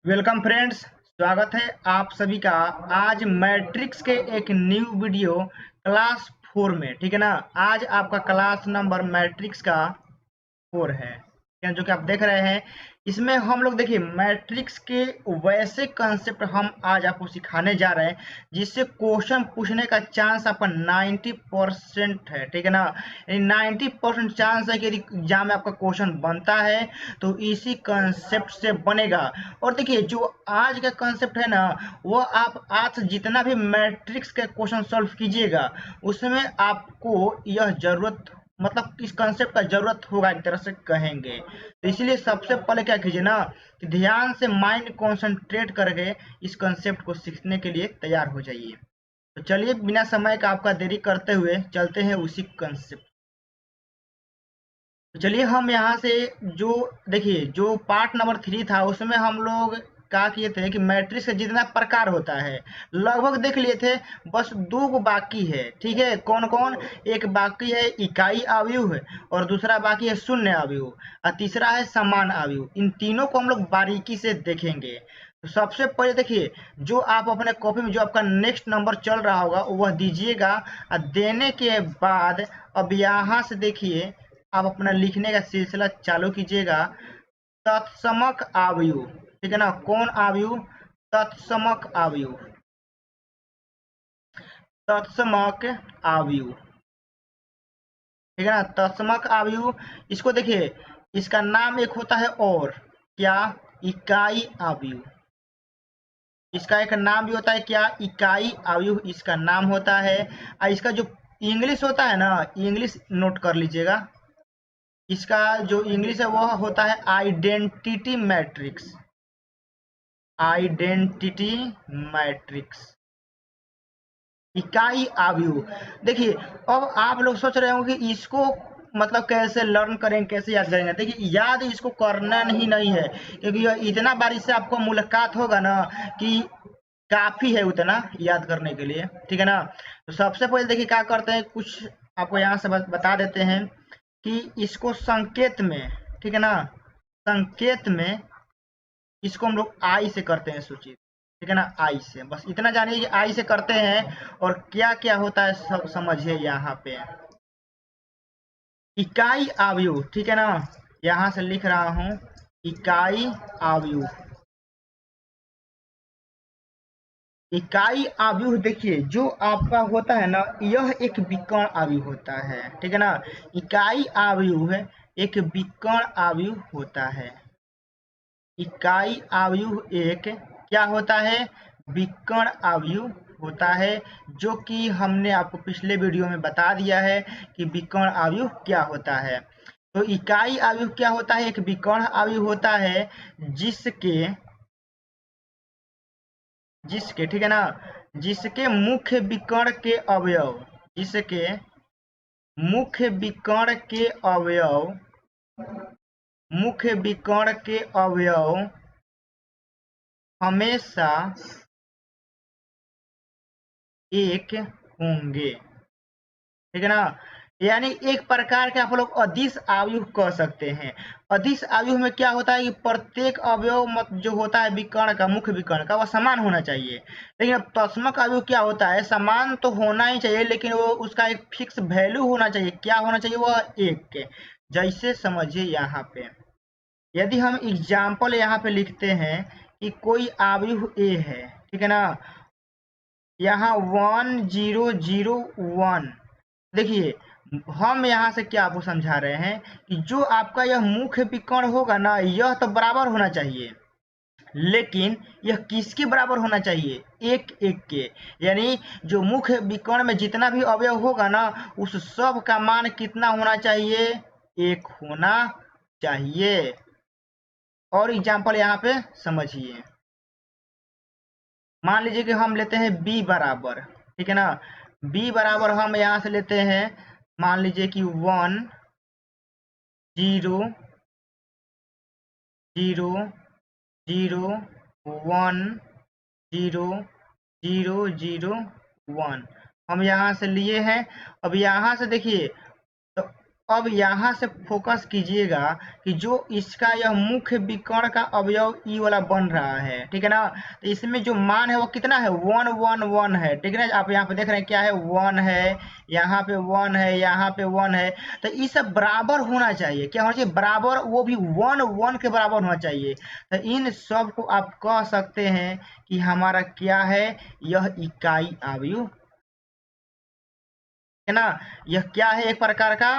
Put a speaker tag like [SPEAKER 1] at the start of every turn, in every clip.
[SPEAKER 1] Welcome friends, स्वागत है आप सभी का आज मैट्रिक्स के एक न्यू वीडियो क्लास 4 में। ठीक है ना। आज आपका क्लास नंबर मैट्रिक्स का 4 है, जो कि आप देख रहे हैं। इसमें हम लोग देखिए मैट्रिक्स के वैसे कंसेप्ट हम आज आपको सिखाने जा रहे हैं जिससे क्वेश्चन पूछने का चांस आपका 90% है। ठीक है ना। 90% चांस है कि यदि एग्जाम में आपका क्वेश्चन बनता है तो इसी कंसेप्ट से बनेगा। और देखिए जो आज का कंसेप्ट है ना, वो आप आज से जितना भी मैट्रिक्स का क्वेश्चन सॉल्व कीजिएगा उसमें आपको यह जरूरत मतलब इस कंसेप्ट का जरूरत होगा, एक तरह से कहेंगे। तो इसीलिए सबसे पहले क्या कीजिए ना कि ध्यान से माइंड कंसंट्रेट करके इस कंसेप्ट को सीखने के लिए तैयार हो जाइए। तो चलिए बिना समय का आपका देरी करते हुए चलते हैं उसी कंसेप्ट। तो चलिए हम यहाँ से जो देखिए जो पार्ट नंबर 3 था उसमें हम लोग क्या किए थे कि मैट्रिक्स का जितना प्रकार होता है लगभग देख लिए थे। बस दो गो बाकी है। ठीक है, कौन कौन? एक बाकी है इकाई अवयव है, और दूसरा बाकी है शून्य अवयव, और तीसरा है समान अवयव। इन तीनों को हम लोग बारीकी से देखेंगे। तो सबसे पहले देखिए, जो आप अपने कॉपी में जो आपका नेक्स्ट नंबर चल रहा होगा वह दीजिएगा, और देने के बाद अब यहाँ से देखिए आप अपना लिखने का सिलसिला चालू कीजिएगा। तत्समक अवयव, ठीक है ना। कौन अवयव? तत्समक अवयव, तत्समक अवयव, ठीक है ना। तत्समक अवयव, इसको देखिए, इसका नाम एक होता है और क्या? इकाई अवयव। इसका एक नाम भी होता है क्या? इकाई अवयव इसका नाम होता है। और इसका जो इंग्लिश होता है ना, इंग्लिश नोट कर लीजिएगा। इसका जो इंग्लिश है वह होता है आइडेंटिटी मैट्रिक्स। आइडेंटिटी मैट्रिक्स, इकाई अवयव। देखिए अब आप लोग सोच रहे हो कि इसको मतलब कैसे लर्न करेंगे, कैसे याद करेंगे। देखिए याद इसको करना नहीं है, क्योंकि इतना बार इससे आपको मुलाकात होगा ना कि काफी है उतना याद करने के लिए। ठीक है ना। तो सबसे पहले देखिए क्या करते हैं, कुछ आपको यहाँ से बता देते हैं कि इसको संकेत में, ठीक है ना, संकेत में इसको हम लोग आई से करते हैं सूचित। ठीक है ना, आई से, बस इतना जानिए कि आई से करते हैं। और क्या क्या होता है सब समझिए यहाँ पे। इकाई अवयव, ठीक है ना, यहाँ से लिख रहा हूँ इकाई अवयव। इकाई अवयव देखिए जो आपका होता है ना, यह एक विकर्ण अवयव होता है। ठीक है ना। इकाई अवयव एक विकर्ण अवयव होता है। इकाई अवयव एक क्या होता है? विकर्ण अवयव होता है, जो कि हमने आपको पिछले वीडियो में बता दिया है कि विकर्ण अवयव क्या होता है। तो इकाई अवयव क्या होता है? एक विकर्ण अवयव होता है जिसके जिसके ठीक है ना, जिसके मुख्य विकर्ण के अवयव, जिसके मुख्य विकर्ण के अवयव, मुख्य विकर्ण के अवयव हमेशा एक होंगे। ठीक है ना। यानी एक प्रकार के आप लोग अदिश अवयव कह सकते हैं। अदिश अवयव में क्या होता है कि प्रत्येक अवयव मत जो होता है विकर्ण का, मुख्य विकर्ण का, वह समान होना चाहिए। लेकिन अब तत्समक अवयव क्या होता है? समान तो होना ही चाहिए, लेकिन वो उसका एक फिक्स वैल्यू होना चाहिए। क्या होना चाहिए? वह एक के जैसे। समझिए यहाँ पे यदि हम एग्जाम्पल यहाँ पे लिखते हैं कि कोई अवयव ए है, ठीक है ना, यहाँ 1001। देखिए हम यहाँ से क्या आपको समझा रहे हैं कि जो आपका यह मुख्य विकर्ण होगा ना, यह तो बराबर होना चाहिए, लेकिन यह किसके बराबर होना चाहिए? एक एक के। यानी जो मुख्य विकर्ण में जितना भी अवयव होगा ना, उस सब का मान कितना होना चाहिए? एक होना चाहिए। और एग्जाम्पल यहाँ पे समझिए। मान लीजिए कि हम लेते हैं b बराबर, ठीक है ना। b बराबर हम यहाँ से लेते हैं, मान लीजिए कि 1 0 0 0 1 0 0 0 1 हम यहाँ से लिए हैं। अब यहाँ से देखिए, तो अब यहाँ से फोकस कीजिएगा कि जो इसका यह मुख्य विकर्ण का अवयव ई वाला बन रहा है, ठीक है ना। तो इसमें जो मान है वो कितना है, 1 1 1 है, ठीक है ना। आप यहाँ पे देख रहे हैं क्या है, 1 है, यहाँ पे 1 है, यहाँ पे 1 है। तो ये सब बराबर होना चाहिए, क्या होना चाहिए, बराबर, वो भी 1 1 के बराबर होना चाहिए। तो इन सब को आप कह सकते हैं कि हमारा क्या है, यह इकाई आव्यूह है ना। यह क्या है, एक प्रकार का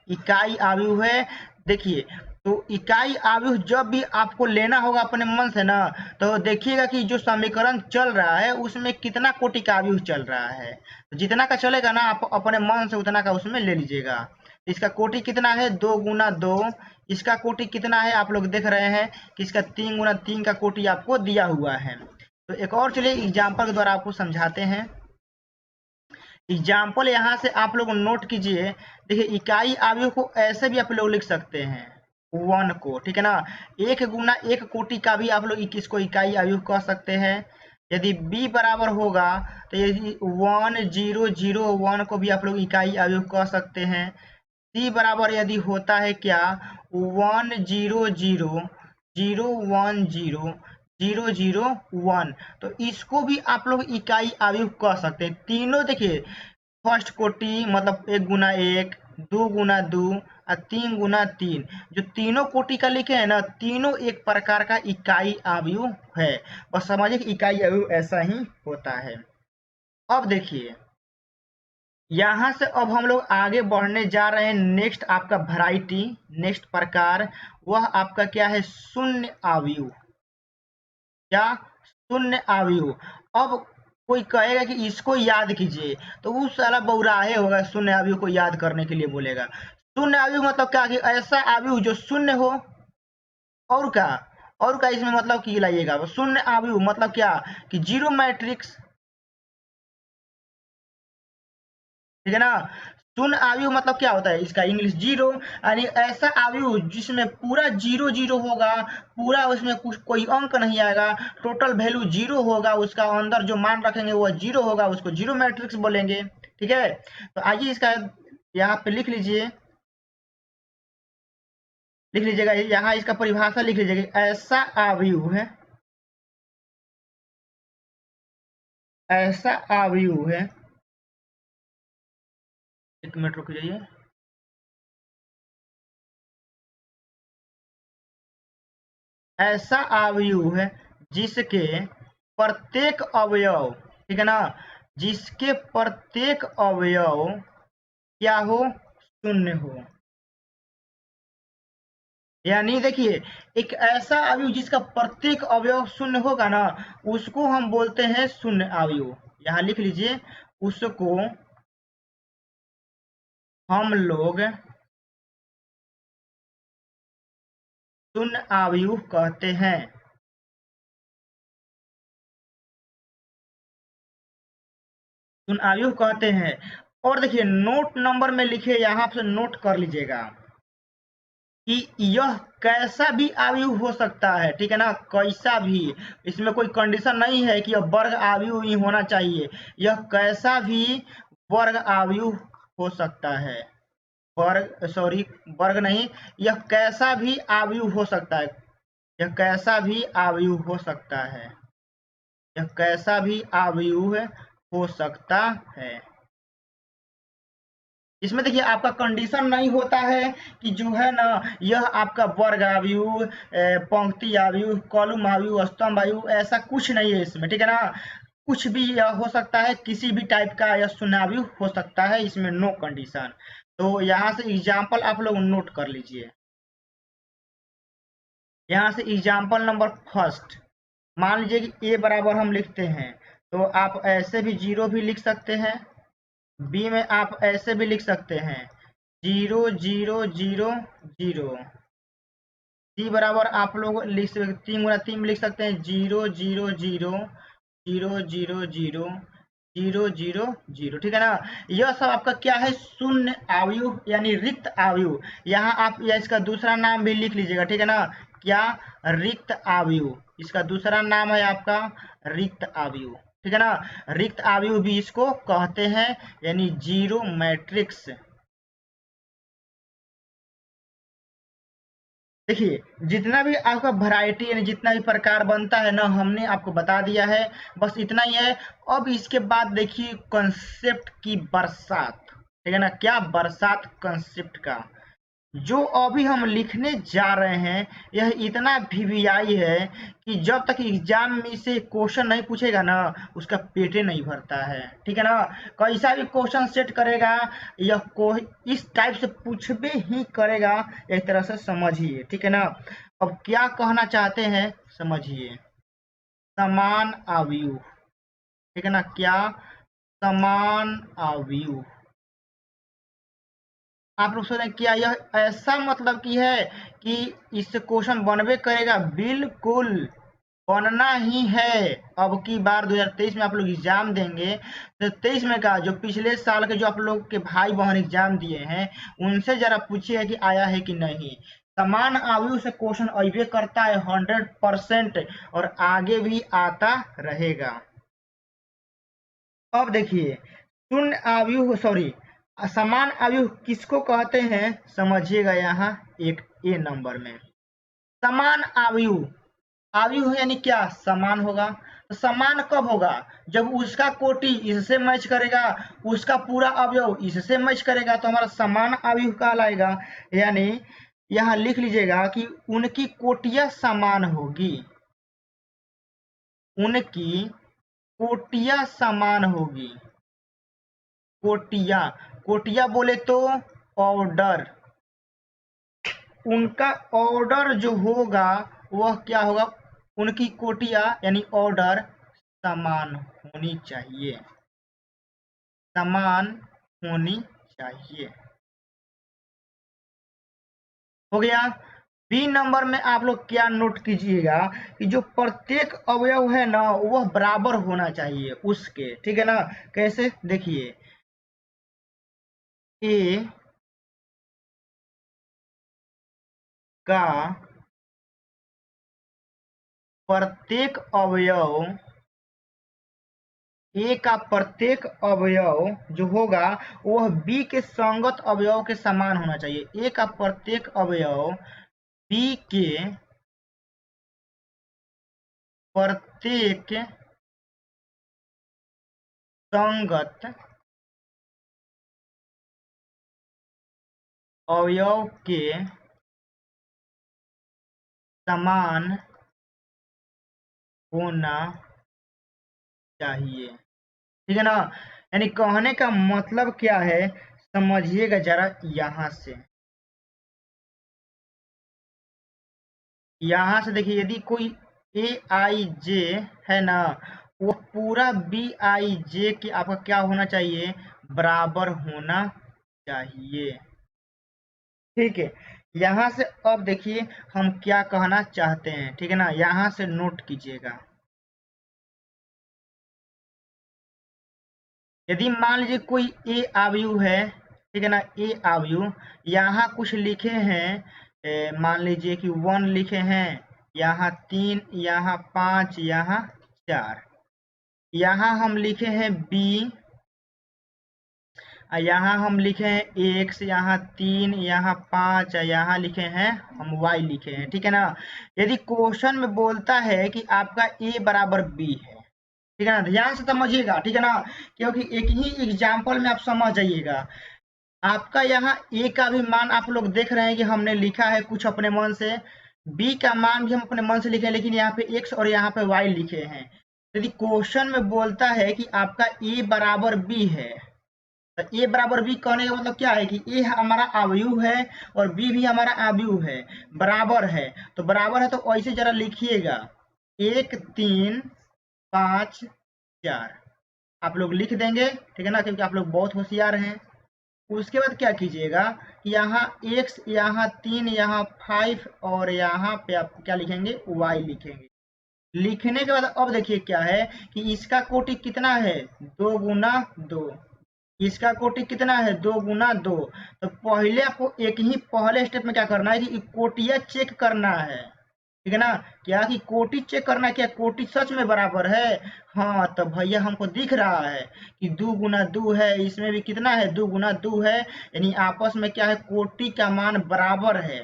[SPEAKER 1] इकाई आव्यूह है। देखिए, तो इकाई आव्यूह जब भी आपको लेना होगा अपने मन से ना, तो देखिएगा कि जो समीकरण चल रहा है उसमें कितना कोटि का आव्यूह चल रहा है। तो जितना का चलेगा ना, आप अपने मन से उतना का उसमें ले लीजिएगा। इसका कोटि कितना है, 2 गुना 2। इसका कोटि कितना है, आप लोग देख रहे हैं कि इसका 3 गुना 3 का कोटि आपको दिया हुआ है। तो एक और चलिए एग्जाम्पल के द्वारा आपको समझाते हैं। एग्जाम्पल यहाँ से आप लोग नोट कीजिए। देखिए, इकाई आव्यूह को ऐसे भी आप लोग लिख सकते हैं, 1 को, ठीक है ना। 1 गुना 1 कोटि का भी आप लोग इसको इकाई आव्यूह कह सकते हैं। यदि b बराबर होगा तो यदि 1 0 0 1 को भी आप लोग इकाई आव्यूह कह सकते हैं। c बराबर यदि होता है क्या, 1 0 0 0 1 0 0 0 1, तो इसको भी आप लोग इकाई आव्यूह कह सकते हैं। तीनों देखिए, फर्स्ट कोटि मतलब 1 गुना 1, 2 गुना 2 और 3 गुना 3, जो तीनों कोटि का लिखे हैं ना, तीनों एक प्रकार का इकाई आव्यूह है। बस समझिए कि इकाई आव्यूह ऐसा ही होता है। अब देखिए, यहाँ से अब हम लोग आगे बढ़ने जा रहे हैं। नेक्स्ट आपका वैरायटी, नेक्स्ट प्रकार, वह आपका क्या है, शून्य आव्यूह। क्या, शून्य आव्यूह। अब कोई कहेगा कि इसको याद कीजिए, तो वो साला बौराहे होगा, शून्य आव्यूह को याद करने के लिए बोलेगा। शून्य आव्यूह मतलब क्या, कि ऐसा आव्यूह जो शून्य हो। और क्या, और क्या इसमें मतलब की लाइएगा, शून्य आव्यूह मतलब क्या, कि जीरो मैट्रिक्स, ठीक है ना। शून्य आव्यूह मतलब क्या होता है, इसका इंग्लिश जीरो, यानी ऐसा आव्यूह जिसमें पूरा जीरो जीरो होगा, पूरा उसमें कुछ कोई अंक नहीं आएगा, टोटल वैल्यू जीरो होगा, उसका अंदर जो मान रखेंगे वो जीरो होगा, उसको जीरो मैट्रिक्स बोलेंगे, ठीक है। तो आइए इसका यहाँ पे लिख लीजिए, लिख लीजिएगा, यहाँ इसका परिभाषा लिख लीजिएगा। ऐसा आव्यूह है, ऐसा आव्यूह है, एक मिनट रुक जाइए। ऐसा आव्यूह है जिसके प्रत्येक अवयव, ठीक है ना, जिसके प्रत्येक अवयव क्या हो, शून्य हो। यानी देखिए, एक ऐसा अवयव जिसका प्रत्येक अवयव शून्य होगा ना, उसको हम बोलते हैं शून्य अवयव। यहाँ लिख लीजिए, उसको हम लोग शून्य अवयव कहते हैं। शून्य अवयव कहते हैं। और देखिए, नोट नंबर में लिखिए, यहाँ से नोट कर लीजिएगा कि यह कैसा भी आयु हो सकता है, ठीक है ना, कैसा भी। इसमें कोई कंडीशन नहीं है कि यह वर्ग आयु ही होना चाहिए, यह कैसा भी वर्ग आयु हो सकता है। वर्ग, सॉरी, वर्ग नहीं, यह कैसा भी आयु हो सकता है, यह कैसा भी आयु हो सकता है, यह कैसा भी आयु हो सकता है। इसमें देखिए, आपका कंडीशन नहीं होता है कि जो है ना, यह आपका वर्ग आव्यूह, पंक्ति आव्यूह, कॉलम आव्यूह, स्तंभ आव्यूह, ऐसा कुछ नहीं है इसमें, ठीक है ना। कुछ भी यह हो सकता है, किसी भी टाइप का यह शून्य आव्यूह हो सकता है, इसमें नो कंडीशन। तो यहाँ से एग्जाम्पल आप लोग नोट कर लीजिए। यहाँ से एग्जाम्पल नंबर फर्स्ट, मान लीजिए कि ए बराबर हम लिखते हैं, तो आप ऐसे भी जीरो भी लिख सकते हैं। बी में आप ऐसे भी लिख सकते हैं, 0 0 0 0। सी बराबर आप लोग लिख सकते, 3 गुना 3 लिख सकते हैं, 0 0 0 0 0 0 0 0 0, ठीक है ना। यह सब आपका क्या है, शून्य आव्यूह यानी रिक्त आव्यूह। यहाँ आप या इसका दूसरा नाम भी लिख लीजिएगा, ठीक है ना, क्या, रिक्त आव्यूह। इसका दूसरा नाम है आपका रिक्त आव्यूह, ठीक है ना। रिक्त आव्यूह भी इसको कहते हैं, यानी जीरो मैट्रिक्स। देखिए जितना भी आपका वैरायटी यानी जितना भी प्रकार बनता है ना, हमने आपको बता दिया है, बस इतना ही है। अब इसके बाद देखिए कंसेप्ट की बरसात, ठीक है ना, क्या बरसात कंसेप्ट का जो अभी हम लिखने जा रहे हैं, यह इतना वीवीआई है कि जब तक एग्जाम में से क्वेश्चन नहीं पूछेगा ना, उसका पेटे नहीं भरता है, ठीक है ना। कैसा भी क्वेश्चन सेट करेगा, यह कोई इस टाइप से पूछबे ही करेगा, एक तरह से समझिए, ठीक है ना। अब क्या कहना चाहते हैं समझिए, समान आयु, ठीक है ना, क्या समान आयु। आप लोग सोच रहे हैं क्या यह ऐसा मतलब की है कि इससे क्वेश्चन बनबे करेगा? बिल्कुल बनना ही है। अब की बार 2023 में आप लोग एग्जाम देंगे तो 23 में का जो पिछले साल के जो आप लोग के भाई बहन एग्जाम दिए हैं, उनसे जरा पूछिए कि आया है कि नहीं। समान आयु से क्वेश्चन अबे करता है 100%, और आगे भी आता रहेगा। अब देखिए शून्य आयु, सॉरी, समान आयु किसको कहते हैं समझिएगा। यहाँ एक ए नंबर में समान आयु, आयु है यानी क्या समान होगा। तो समान कब होगा? जब उसका कोटि इससे मैच करेगा, उसका पूरा अवयव इससे मैच करेगा, तो हमारा समान आयु कहलाएगा। यानी यहाँ लिख लीजिएगा कि उनकी कोटियां समान होगी, उनकी कोटियां समान होगी। कोटिया, कोटिया बोले तो ऑर्डर, उनका ऑर्डर जो होगा वह क्या होगा, उनकी कोटिया यानी ऑर्डर समान होनी चाहिए, समान होनी चाहिए। हो गया। बी नंबर में आप लोग क्या नोट कीजिएगा कि जो प्रत्येक अवयव है ना, वह बराबर होना चाहिए उसके, ठीक है ना। कैसे देखिए, ए का प्रत्येक अवयव, ए का प्रत्येक अवयव जो होगा वह बी के संगत अवयव के समान होना चाहिए। ए का प्रत्येक अवयव बी के प्रत्येक संगत अवयव के समान होना चाहिए, ठीक है ना। यानी कहने का मतलब क्या है समझिएगा जरा। यहाँ से देखिए, यदि कोई ए आई जे है ना, वो पूरा बी आई जे के आपका क्या होना चाहिए, बराबर होना चाहिए, ठीक है। यहाँ से अब देखिए हम क्या कहना चाहते हैं, ठीक है ना, यहाँ से नोट कीजिएगा। यदि मान लीजिए कोई ए आयु है, ठीक है ना, ए आयु, यहाँ कुछ लिखे हैं, मान लीजिए कि 1 लिखे हैं, यहाँ 3, यहाँ 5, यहाँ 4, यहाँ हम लिखे हैं बी, यहाँ हम लिखे हैं एक्स, यहाँ 3, यहाँ 5, यहाँ लिखे हैं हम वाई लिखे हैं, ठीक है ना। यदि क्वेश्चन में बोलता है कि आपका ए बराबर बी है, ठीक है ना, ध्यान से समझिएगा, ठीक है ना, क्योंकि एक ही एग्जाम्पल में आप समझ जाइएगा। आपका यहाँ ए का भी मान आप लोग देख रहे हैं कि हमने लिखा है कुछ अपने मन से, बी का मान भी हम अपने मन से लिखे हैं, लेकिन यहाँ पे एक्स और यहाँ पे वाई लिखे हैं। यदि क्वेश्चन में बोलता है कि आपका ए बराबर बी है, तो ए बराबर बी कहने का मतलब क्या है कि ए हमारा अवयव है और बी भी हमारा अवयव है, बराबर है। तो बराबर है तो ऐसे जरा लिखिएगा, 1 3 5 4 आप लोग लिख देंगे, ठीक है ना, क्योंकि आप लोग बहुत होशियार हैं। उसके बाद क्या कीजिएगा कि यहाँ x, यहाँ 3, यहाँ 5 और यहाँ पे आप क्या लिखेंगे, y लिखेंगे। लिखने के बाद अब देखिए क्या है कि इसका कोटि कितना है, 2 गुना 2, इसका कोटि कितना है, 2 गुना 2। तो पहले आपको एक ही पहले स्टेप में क्या करना है कि कोटिया चेक करना है, ठीक है ना। क्या कि कोटि चेक करना है, क्या कोटि सच में बराबर है। हाँ तो भैया हमको दिख रहा है कि 2 गुना 2 है, इसमें भी कितना है, 2 गुना 2 है, यानी आपस में क्या है, कोटि का मान बराबर है।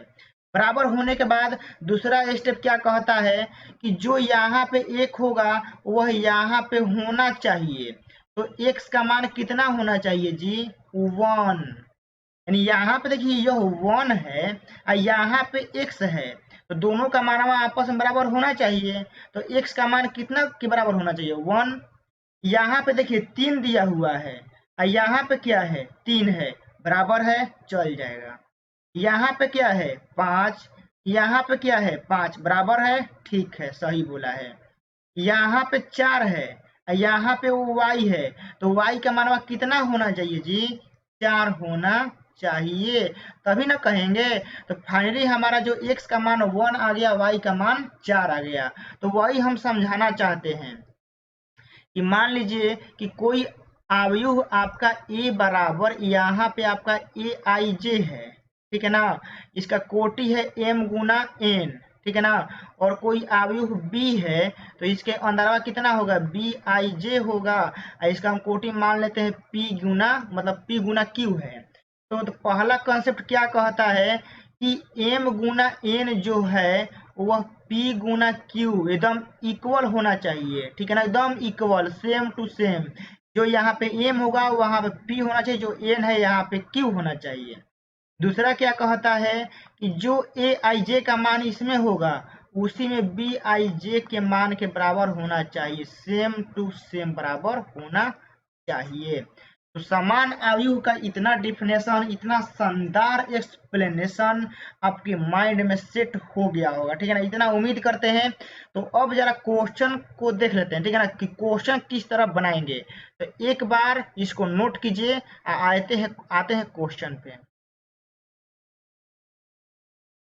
[SPEAKER 1] बराबर होने के बाद दूसरा स्टेप क्या कहता है कि जो यहाँ पे 1 होगा वह यहाँ पे होना चाहिए। तो x का मान कितना होना चाहिए जी? 1। यानी यहाँ पे देखिए यह 1 है और यहाँ पे x है, तो दोनों का मान आपस में बराबर होना चाहिए। तो x का मान कितना के बराबर होना चाहिए? 1। यहाँ पे देखिए 3 दिया हुआ है और यहाँ पे क्या है? 3 है, बराबर है, चल जाएगा। यहाँ पे क्या है? 5, यहाँ पे क्या है? 5, बराबर है, ठीक है, सही बोला है। यहाँ पे 4 है, यहाँ पे y है, तो y का मान कितना होना चाहिए जी? 4 होना चाहिए, तभी ना कहेंगे। तो फाइनली हमारा जो x का मान 1 आ गया, y का मान 4 आ गया। तो वही हम समझाना चाहते हैं कि मान लीजिए कि कोई अवयव आपका a बराबर यहाँ पे आपका aij है, ठीक है ना, इसका कोटि है m गुना n, ठीक है ना, और कोई अवयव b है तो इसके अंदर कितना होगा? bij होगा, और इसका हम कोटि मान लेते हैं p गुना, मतलब p गुना q है। तो पहला कंसेप्ट क्या कहता है कि m गुना n जो है वह p गुना q एकदम इक्वल होना चाहिए, ठीक है ना, एकदम इक्वल, सेम टू सेम। जो यहाँ पे m होगा वहां पे p होना चाहिए, जो n है यहाँ पे q होना चाहिए। दूसरा क्या कहता है कि जो aij का मान इसमें होगा उसी में bij के मान के बराबर होना चाहिए, सेम टू सेम बराबर होना चाहिए। तो समान अवयव का इतना डिफिनेशन, इतना शानदार एक्सप्लेनेशन आपके माइंड में सेट हो गया होगा, ठीक है ना, इतना उम्मीद करते हैं। तो अब जरा क्वेश्चन को देख लेते हैं, ठीक है ना, कि क्वेश्चन किस तरह बनाएंगे। तो एक बार इसको नोट कीजिए, आते हैं क्वेश्चन पे।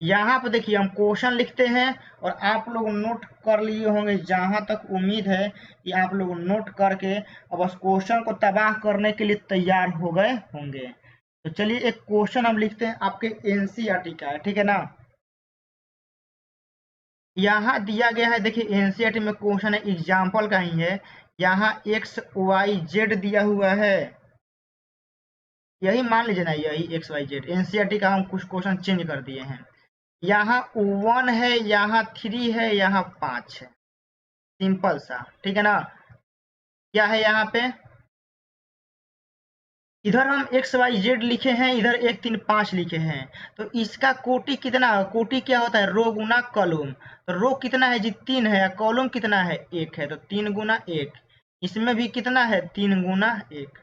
[SPEAKER 1] यहाँ पे देखिए हम क्वेश्चन लिखते हैं और आप लोग नोट कर लिए होंगे, जहां तक उम्मीद है कि आप लोग नोट करके अब उस क्वेश्चन को तबाह करने के लिए तैयार हो गए होंगे। तो चलिए एक क्वेश्चन हम लिखते हैं, आपके एनसीईआरटी का है, ठीक है ना। यहाँ दिया गया है, देखिए एनसीईआरटी में क्वेश्चन है, एग्जाम्पल का ही है। यहाँ एक्स वाई जेड दिया हुआ है, यही मान लीजिए ना, यही एक्स वाई जेड। एनसीईआरटी का हम कुछ क्वेश्चन चेंज कर दिए हैं। यहाँ 1 है, यहाँ 3 है, यहाँ 5 है, सिंपल सा, ठीक है ना। क्या है यहाँ पे? इधर हम एक्स वाई जेड लिखे हैं, इधर 1 3 5 लिखे हैं। तो इसका कोटि कितना? कोटि क्या होता है? रो गुना कॉलम। तो रो कितना है जी? 3 है, कॉलम कितना है? 1 है, तो 3 गुना 1। इसमें भी कितना है? 3 गुना 1।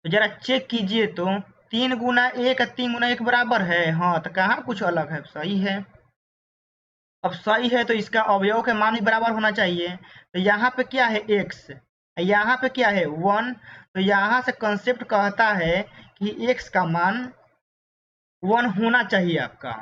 [SPEAKER 1] तो जरा चेक कीजिए तो 3 गुना 1 3 गुना 1 बराबर है। हाँ, तो कहाँ कुछ अलग है, सही है। अब सही है तो इसका अवयव के मान भी बराबर होना चाहिए। तो यहाँ पे क्या है? x, यहाँ पे क्या है? 1। तो यहाँ से कंसेप्ट कहता है कि x का मान 1 होना चाहिए आपका।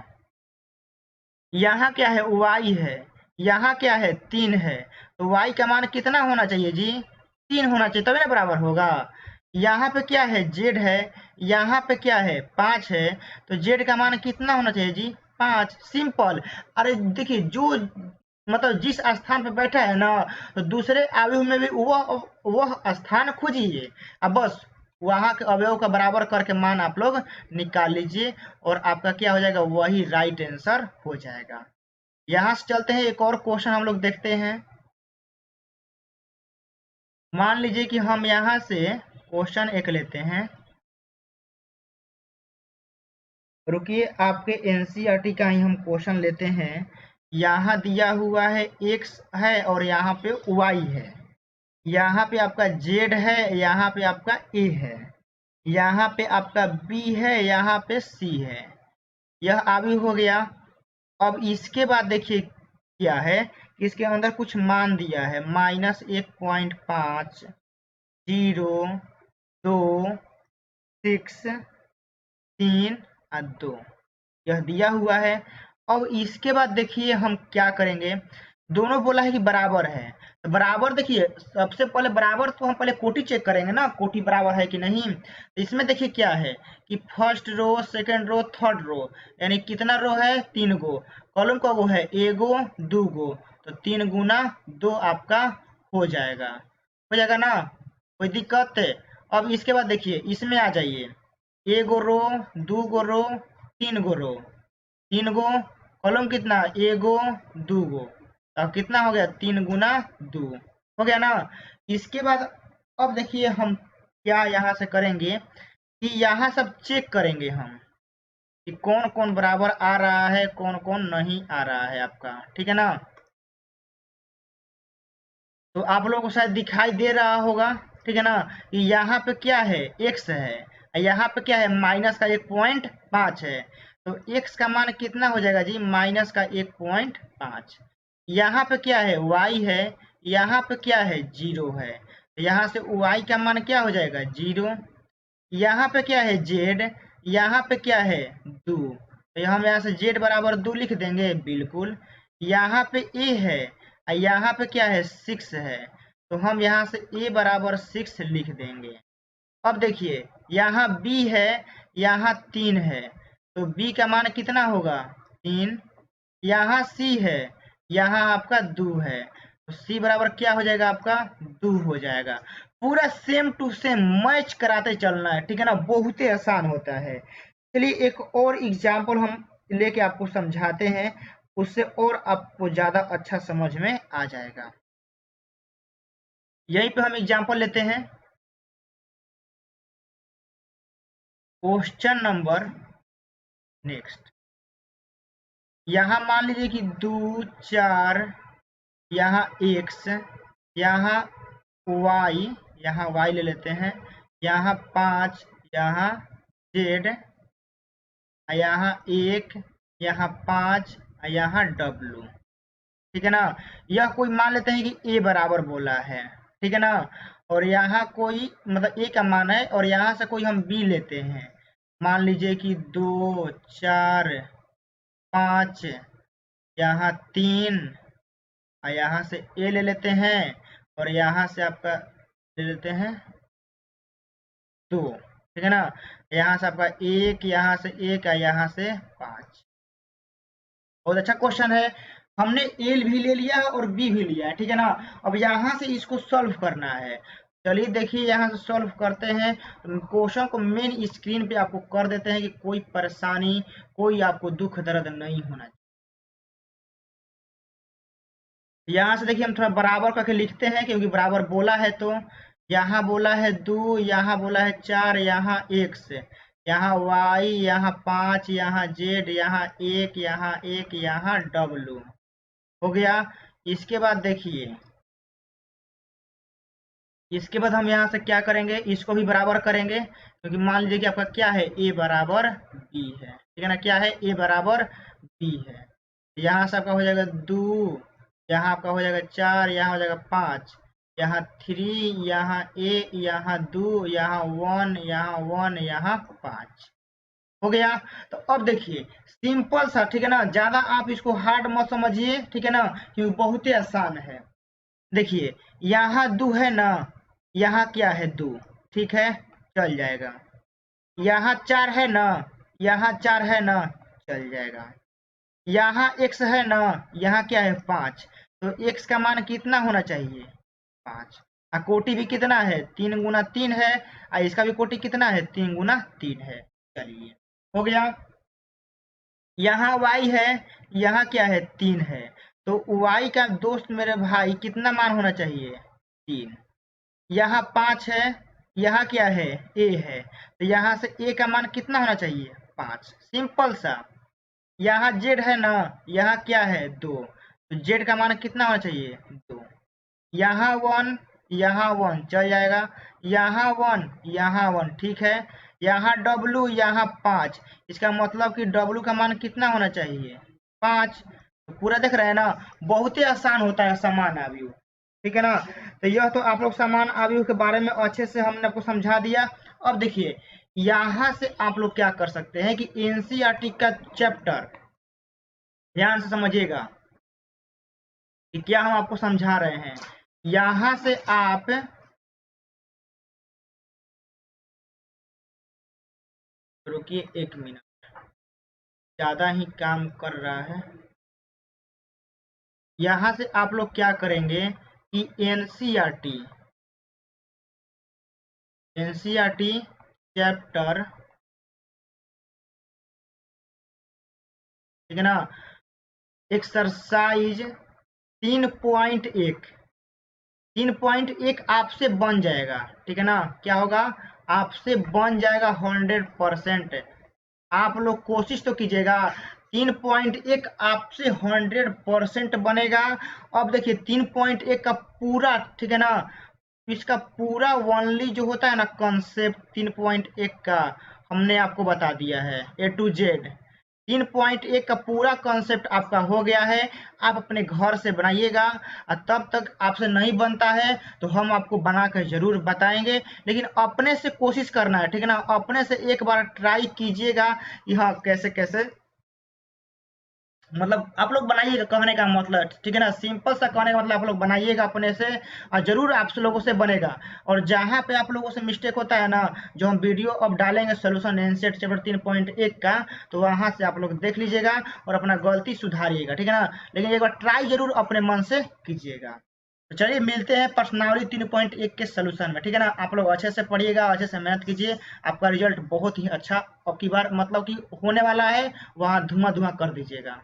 [SPEAKER 1] यहाँ क्या है? y है, यहाँ क्या है? 3 है, तो y का मान कितना होना चाहिए जी? 3 होना चाहिए, तभी ना बराबर होगा। यहाँ पे क्या है? z है, यहाँ पे क्या है? 5 है, तो z का मान कितना होना चाहिए जी? 5। सिंपल। अरे देखिए, जो मतलब जिस स्थान पे बैठा है ना, तो दूसरे अवयव में भी वह स्थान खोजिए, अब बस वहां के अवयव का बराबर करके मान आप लोग निकाल लीजिए और आपका क्या हो जाएगा? वही राइट आंसर हो जाएगा। यहाँ से चलते हैं, एक और क्वेश्चन हम लोग देखते हैं। मान लीजिए कि हम यहाँ से क्वेश्चन एक लेते हैं, रुकिए, आपके एनसीईआरटी का ही हम क्वेश्चन लेते हैं। यहाँ दिया हुआ है x है और यहाँ पे y है, यहाँ पे आपका z है, यहाँ पे आपका a है, यहाँ पे आपका b है, यहाँ पे c है। यह आगे हो गया। अब इसके बाद देखिए क्या है कि इसके अंदर कुछ मान दिया है, -1.5, 0, 2, 6, 3 और 2, यह दिया हुआ है। अब इसके बाद देखिए हम क्या करेंगे, दोनों बोला है कि बराबर है। तो बराबर देखिए, सबसे पहले बराबर तो हम पहले कोटि चेक करेंगे ना, कोटि बराबर है कि नहीं। तो इसमें देखिए क्या है कि first row, second row, third row, यानी कितना रो है? 3 गो। कॉलम का वो है एगो, 2 गो, तो 3 गुना 2 आपका हो जाएगा ना, कोई दिक्कत है? अब इसके बाद देखिए इसमें आ जाइए, एगो रो, 2 गो रो, 3 गो रो, 3 गो, कॉलम कितना, एगो दूगो, तो कितना हो गया 3 गुना 2 हो गया ना। इसके बाद अब देखिए हम क्या यहाँ से करेंगे कि यहाँ सब चेक करेंगे हम कि कौन कौन बराबर आ रहा है, कौन कौन नहीं आ रहा है आपका, ठीक है ना। तो आप लोगों को शायद दिखाई दे रहा होगा, ठीक है ना, कि यहाँ पे क्या है, x है, यहाँ पे क्या है, माइनस का 1.5 है। तो x का मान कितना हो जाएगा जी, माइनस का 1.5। यहाँ पे क्या है, y है, यहाँ पे क्या है, 0 है, तो यहाँ से y का मान क्या हो जाएगा, 0। यहाँ पे क्या है, z, यहाँ पे क्या है, 2, तो हम यहाँ से z बराबर 2 लिख देंगे, बिल्कुल। यहाँ पे a है, यहाँ पे क्या है, 6 है, तो हम यहाँ से a बराबर 6 लिख देंगे। अब देखिए यहाँ b है, यहाँ 3 है, तो b का मान कितना होगा, 3। यहाँ c है, यहाँ आपका 2 है, तो c बराबर क्या हो जाएगा आपका, 2 हो जाएगा। पूरा सेम टू सेम मैच कराते चलना है, ठीक है ना, बहुत ही आसान होता है। चलिए एक और एग्जाम्पल हम लेके आपको समझाते हैं, उससे और आपको ज्यादा अच्छा समझ में आ जाएगा। यहीं पे हम एग्जाम्पल लेते हैं, क्वेश्चन नंबर नेक्स्ट। यहाँ मान लीजिए कि 2 4, यहाँ x, यहाँ y, यहाँ y ले लेते हैं, यहाँ 5, यहाँ z, यहाँ 1, यहाँ 5, यहाँ w, ठीक है ना। यह कोई मान लेते हैं कि a बराबर बोला है, ठीक है ना, और यहाँ कोई मतलब a का मान है, और यहाँ से कोई हम b लेते हैं, मान लीजिए कि 2 4 5, यहाँ 3, और यहाँ से a ले लेते हैं, और यहाँ से आपका ले लेते हैं 2, ठीक है ना। यहाँ से आपका 1, यहाँ से 1, यहाँ से 5। बहुत अच्छा क्वेश्चन है, हमने ए भी ले लिया है और बी भी लिया है, ठीक है ना। अब यहाँ से इसको सॉल्व करना है। चलिए देखिए यहाँ से सॉल्व करते हैं, क्वेश्चन को मेन स्क्रीन पे आपको कर देते हैं कि कोई परेशानी, कोई आपको दुख दर्द नहीं होना चाहिए। यहाँ से देखिए हम थोड़ा बराबर करके लिखते हैं, क्योंकि बराबर बोला है, तो यहाँ बोला है 2, यहाँ बोला है 4, यहाँ x, यहाँ y, यहाँ 5, यहाँ z, यहाँ 1, यहाँ 1, यहाँ w हो गया। इसके बाद देखिए, इसके बाद हम यहाँ से क्या करेंगे, इसको भी बराबर करेंगे, क्योंकि मान लीजिए कि आपका क्या है, a बराबर b है, ठीक है ना, क्या है, a बराबर b है। यहाँ से आपका हो जाएगा 2, यहाँ आपका हो जाएगा 4, यहाँ हो जाएगा 5, यहाँ 3, यहाँ 1, यहाँ 2, यहाँ 1, यहाँ 1, यहाँ 5 हो गया। तो अब देखिए सिंपल सा, ठीक है ना, ज्यादा आप इसको हार्ड मत समझिए, ठीक है ना, क्योंकि बहुत ही आसान है। देखिए यहाँ 2 है ना, यहाँ क्या है 2, ठीक है, चल जाएगा। यहाँ 4 है ना, यहाँ 4 है ना, चल जाएगा। यहाँ x है ना, यहाँ क्या है 5, तो x का मान कितना होना चाहिए, 5। कोटि भी कितना है, 3 गुना 3 है, और इसका भी कोटि कितना है, 3 गुना 3 है। चलिए हो गया। यहाँ y है, यहाँ क्या है 3 है, तो y का दोस्त मेरे भाई कितना मान होना चाहिए, 3। यहाँ 5 है, यहाँ क्या है, a है, तो यहाँ से a का मान कितना होना चाहिए, 5। सिंपल सा। यहाँ z है ना, यहाँ क्या है 2, तो z का मान कितना होना चाहिए, 2। यहाँ 1, यहाँ 1 चल जाएगा, यहाँ 1, यहाँ 1, ठीक है। यहाँ w, यहाँ 5, इसका मतलब कि w का मान कितना होना चाहिए, 5। तो पूरा देख रहे हैं ना, बहुत ही आसान होता है समान अवयव, ठीक है ना। तो यह तो आप लोग समान अवयव के बारे में अच्छे से हमने आपको समझा दिया। अब देखिए यहाँ से आप लोग क्या कर सकते हैं कि एनसीईआरटी का चैप्टर ध्यान से समझिएगा कि क्या हम आपको समझा रहे हैं। यहाँ से आप रुकिए 1 मिनट, ज्यादा ही काम कर रहा है। यहाँ से आप लोग क्या करेंगे कि एनसीईआरटी चैप्टर ठीक है ना। एक्सरसाइज 3.1 आपसे बन जाएगा, ठीक है ना। क्या होगा, आपसे बन जाएगा 100%। आप लोग कोशिश तो कीजिएगा, 3.1 आपसे 100% बनेगा। अब देखिए 3.1 का पूरा, ठीक है ना, इसका पूरा ओनली जो होता है ना कॉन्सेप्ट 3.1 का हमने आपको बता दिया है A to Z। 3.1 का पूरा कॉन्सेप्ट आपका हो गया है। आप अपने घर से बनाइएगा, और तब तक आपसे नहीं बनता है तो हम आपको बना कर जरूर बताएंगे, लेकिन अपने से कोशिश करना है, ठीक है ना। अपने से एक बार ट्राई कीजिएगा कि हाँ कैसे कैसे, मतलब आप लोग बनाइएगा, कहने का मतलब, ठीक है ना। सिंपल सा कहने का मतलब आप लोग बनाइएगा अपने से, और जरूर आप लोगों से बनेगा। और जहां पे आप लोगों से मिस्टेक होता है ना, जो हम वीडियो अब डालेंगे सोल्यूशन एनसेट चैप्टर 3.1 का, तो वहां से आप लोग देख लीजिएगा और अपना गलती सुधारिएगा, ठीक है ना। लेकिन एक बार ट्राई जरूर अपने मन से कीजिएगा। तो चलिए मिलते हैं पर्सनावली 3.1 के सोल्यूशन में, ठीक है ना। आप लोग अच्छे से पढ़िएगा, अच्छे से मेहनत कीजिए, आपका रिजल्ट बहुत ही अच्छा अब की बार मतलब कि होने वाला है, वहाँ धुआं धुआं कर दीजिएगा।